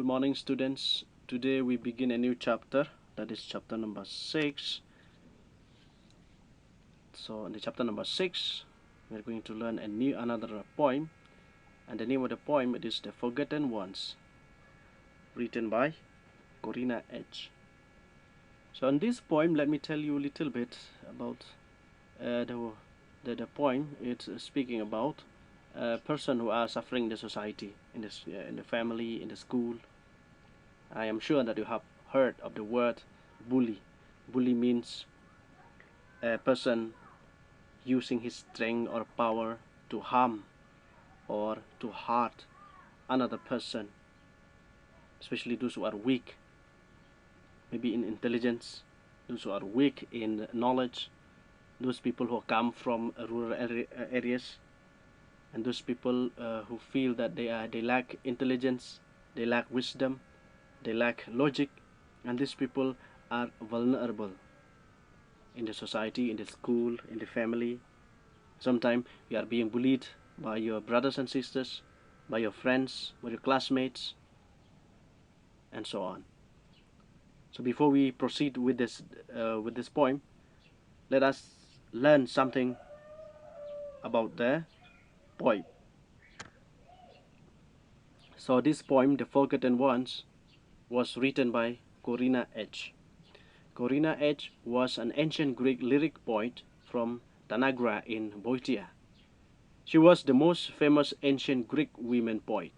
Good morning, students. Today we begin a new chapter, that is chapter number 6. So in the chapter number 6, we're going to learn another poem, and the name of the poem it is The Forgotten Ones, written by Corrina H. So in this poem, let me tell you a little bit about the poem. It's speaking about a person who are suffering in the society, in the family, in the school. I am sure that you have heard of the word bully. Bully means a person using his strength or power to harm or to hurt another person, especially those who are weak, maybe in intelligence, those who are weak in knowledge, those people who come from rural areas, and those people who feel that they lack intelligence, they lack wisdom, they lack logic, and these people are vulnerable in the society, in the school, in the family. Sometimes you are being bullied by your brothers and sisters, by your friends, by your classmates, and so on. So before we proceed with this poem, let us learn something about the poem. So this poem, The Forgotten Ones, was written by Corrina H. Corrina H was an ancient Greek lyric poet from Tanagra in Boeotia. She was the most famous ancient Greek women poet.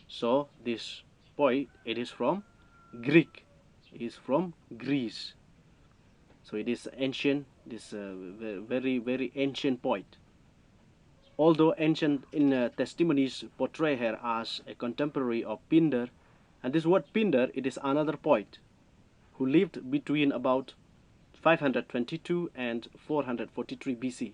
So this poet, it is from Greek, it is from Greece. So it is ancient, this very ancient poet. Although ancient in testimonies portray her as a contemporary of Pindar, and this word Pindar, it is another poet who lived between about 522 and 443 BC.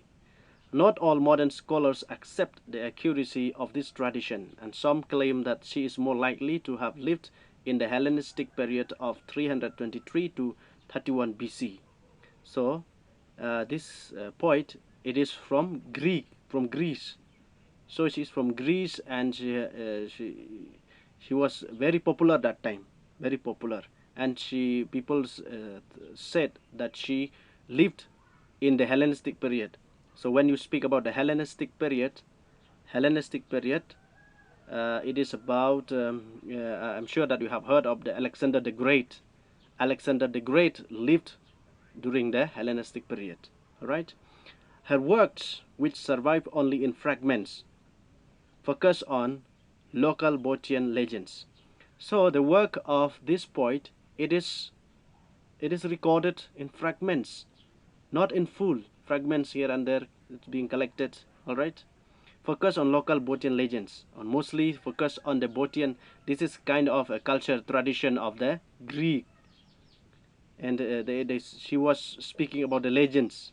Not all modern scholars accept the accuracy of this tradition, and some claim that she is more likely to have lived in the Hellenistic period of 323 to 31 BC. So, this poet, it is from Greece. So she is from Greece, and she was very popular that time, very popular. And people said that she lived in the Hellenistic period. So when you speak about the Hellenistic period, it is about, I'm sure that you have heard of the Alexander the Great. Alexander the Great lived during the Hellenistic period. All right. Her works, which survive only in fragments, focus on local Boeotian legends. So the work of this poet, it is recorded in fragments, not in full. Fragments here and there, it's being collected. All right. Focus on local Boeotian legends, on mostly focus on the Boeotian. This is kind of a culture tradition of the Greek, and she was speaking about the legends.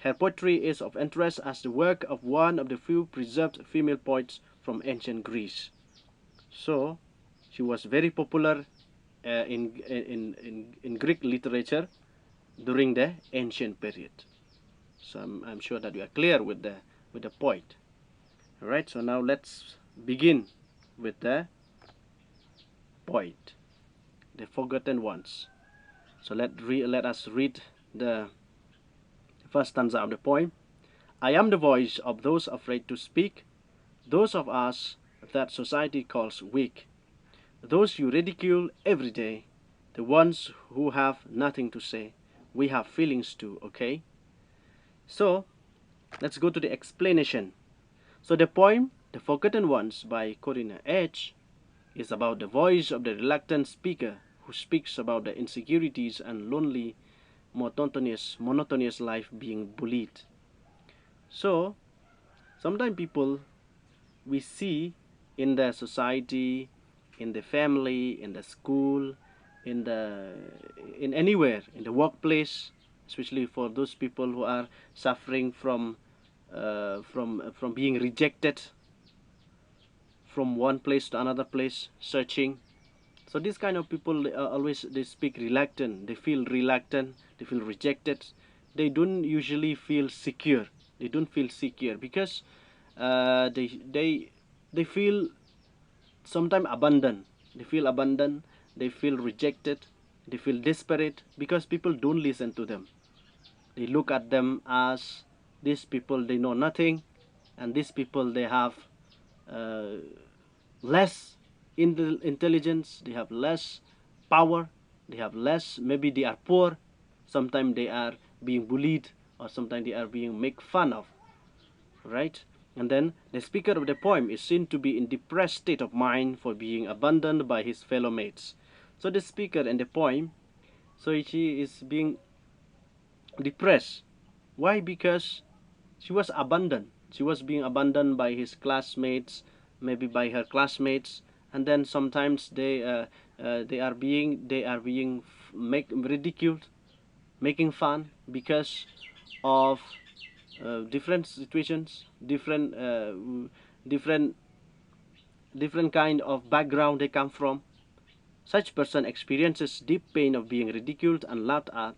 Her poetry is of interest as the work of one of the few preserved female poets from ancient Greece. So she was very popular in Greek literature during the ancient period. So I'm sure that you are clear with the point. All right. So now let's begin with the point, The Forgotten Ones. So let us read the first stanza of the poem. I am the voice of those afraid to speak, those of us that society calls weak, those you ridicule every day, the ones who have nothing to say. We have feelings too, okay? So, let's go to the explanation. So the poem, The Forgotten Ones by Corrina H, is about the voice of the reluctant speaker who speaks about the insecurities and lonely, monotonous life being bullied. So, sometimes people we see in the society, in the family, in the school, in anywhere, in the workplace, especially for those people who are suffering from being rejected from one place to another place, searching. So these kind of people they speak reluctant. They feel reluctant. They feel rejected. They don't usually feel secure. They don't feel secure because they feel sometimes abandoned. They feel abandoned, they feel rejected, they feel desperate because people don't listen to them. They look at them as these people, they know nothing, and these people, they have uh, less intelligence, they have less power, they have less, maybe they are poor, sometimes they are being bullied, or sometimes they are being made fun of, right? And then the speaker of the poem is seen to be in depressed state of mind for being abandoned by his fellow mates. So the speaker in the poem, so she is being depressed. Why? Because she was abandoned. She was being abandoned by his classmates, maybe by her classmates, and then sometimes they are being make ridiculed, making fun because of different situations, different different kind of background they come from. Such person experiences deep pain of being ridiculed and laughed at,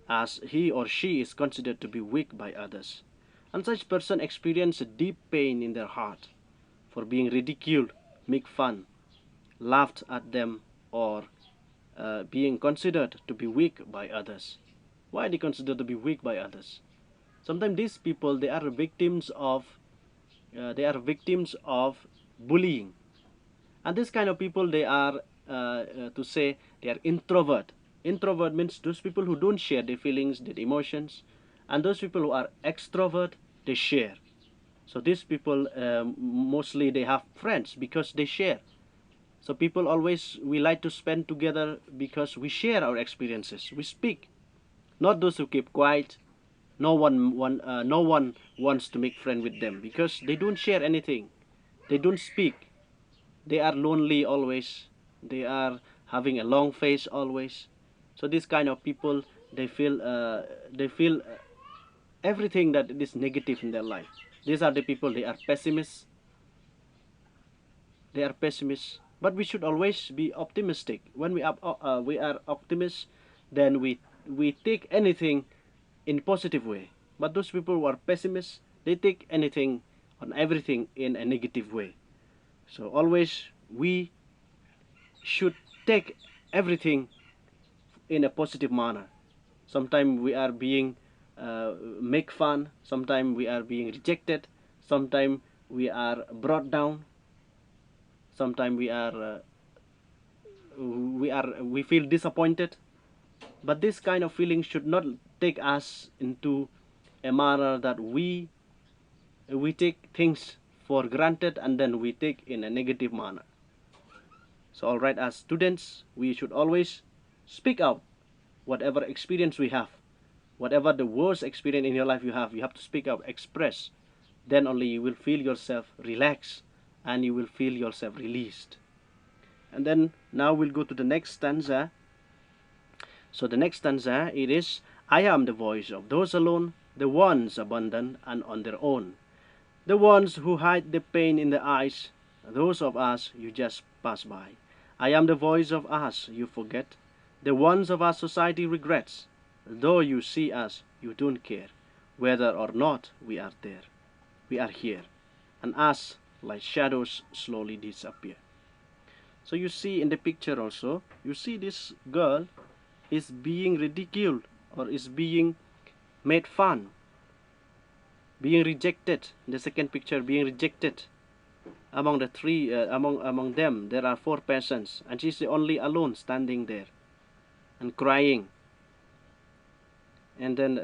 as he or she is considered to be weak by others. And such person experience a deep pain in their heart for being ridiculed, make fun, laughed at them, or being considered to be weak by others. Why are they considered to be weak by others? Sometimes these people, they are victims of bullying, and this kind of people, they are to say they are introvert. Introvert means those people who don't share their feelings, their emotions, and those people who are extrovert, they share. So these people, mostly they have friends because they share. So people always, we like to spend together because we share our experiences, we speak, not those who keep quiet. No one wants to make friend with them because they don't share anything, they don't speak, they are lonely always, they are having a long face always. So this kind of people, they feel everything that is negative in their life. These are the people, they are pessimists, but we should always be optimistic. When we are optimists, then we take anything in positive way. But those people who are pessimists, they take anything on everything in a negative way. So always we should take everything in a positive manner. Sometimes we are being make fun, sometimes we are being rejected, sometimes we are brought down, sometimes we feel disappointed. But this kind of feeling should not take us into a manner that we take things for granted and then we take in a negative manner. So alright, as students, we should always speak out whatever experience we have, whatever the worst experience in your life you have to speak out, express. Then only you will feel yourself relaxed and you will feel yourself released. And then now we'll go to the next stanza. So the next stanza, it is, I am the voice of those alone, the ones abandoned and on their own, the ones who hide the pain in their eyes, those of us you just pass by. I am the voice of us you forget, the ones of our society regrets. Though you see us, you don't care, whether or not we are there. We are here, and us, like shadows, slowly disappear. So you see in the picture also, you see this girl is being ridiculed or is being made fun, being rejected. The second picture, being rejected. Among the three, among them, there are four persons, and she's the only alone standing there and crying, and then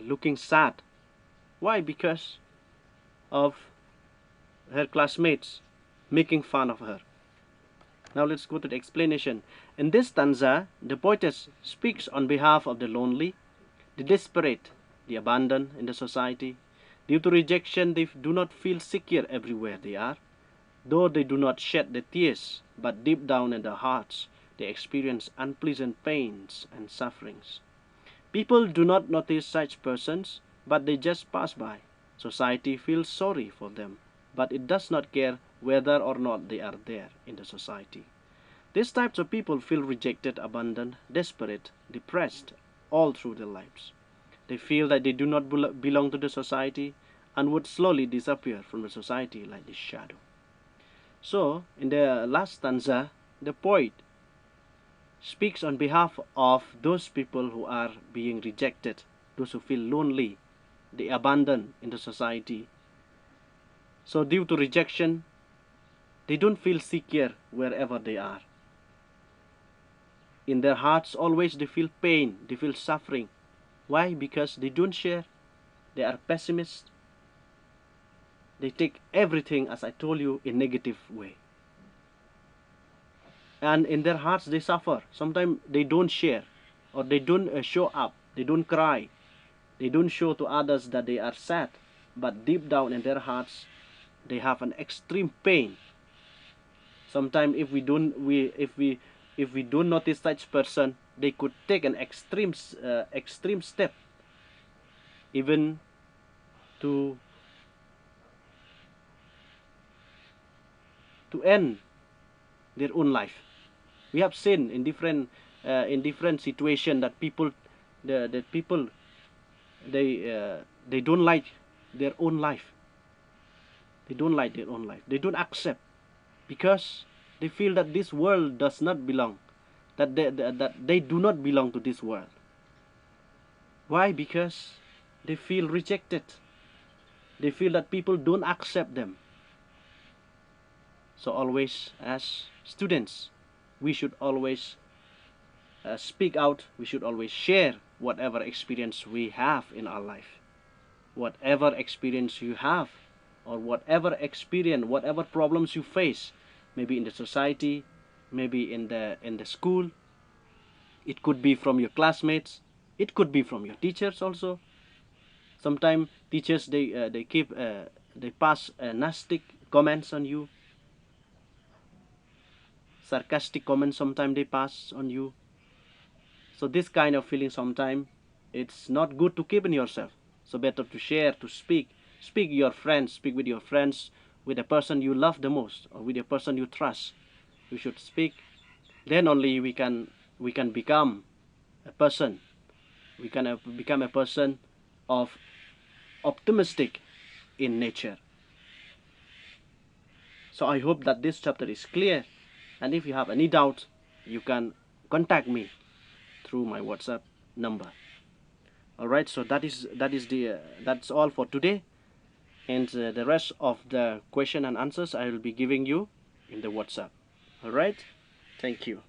looking sad. Why? Because of her classmates making fun of her. Now let's go to the explanation. In this stanza, the poetess speaks on behalf of the lonely, the desperate, the abandoned in the society. Due to rejection, they do not feel secure everywhere they are. Though they do not shed the tears, but deep down in their hearts, they experience unpleasant pains and sufferings. People do not notice such persons, but they just pass by. Society feels sorry for them, but it does not care whether or not they are there in the society. These types of people feel rejected, abandoned, desperate, depressed all through their lives. They feel that they do not belong to the society and would slowly disappear from the society like this shadow. So, in the last stanza, the poet speaks on behalf of those people who are being rejected, those who feel lonely, they abandoned in the society. So due to rejection, they don't feel secure wherever they are. In their hearts always they feel pain, they feel suffering. Why? Because they don't share, they are pessimists, they take everything, as I told you, in negative way. And in their hearts they suffer. Sometimes they don't share, or they don't show up, they don't cry, they don't show to others that they are sad, but deep down in their hearts they have an extreme pain. Sometimes if we don't notice such person, they could take an extreme step, even to end their own life. We have seen in different situations that people, the people, they don't like their own life. They don't like their own life. They don't accept, because they feel that this world does not belong, that they do not belong to this world. Why? Because they feel rejected. They feel that people don't accept them. So always, as students, we should always speak out. We should always share whatever experience we have in our life. Whatever experience you have, or whatever experience, whatever problems you face, maybe in the society, maybe in the school. It could be from your classmates, it could be from your teachers also. Sometimes teachers, they pass nasty comments on you, sarcastic comments sometimes they pass on you. So this kind of feeling sometimes it's not good to keep in yourself. So better to share, to speak your friends, speak with your friends, with the person you love the most, or with the person you trust. You should speak. Then only we can become a person. We can become a person of optimistic in nature. So I hope that this chapter is clear, and if you have any doubt, you can contact me through my WhatsApp number. All right, so that's all for today, and the rest of the question and answers I will be giving you in the WhatsApp. All right, thank you.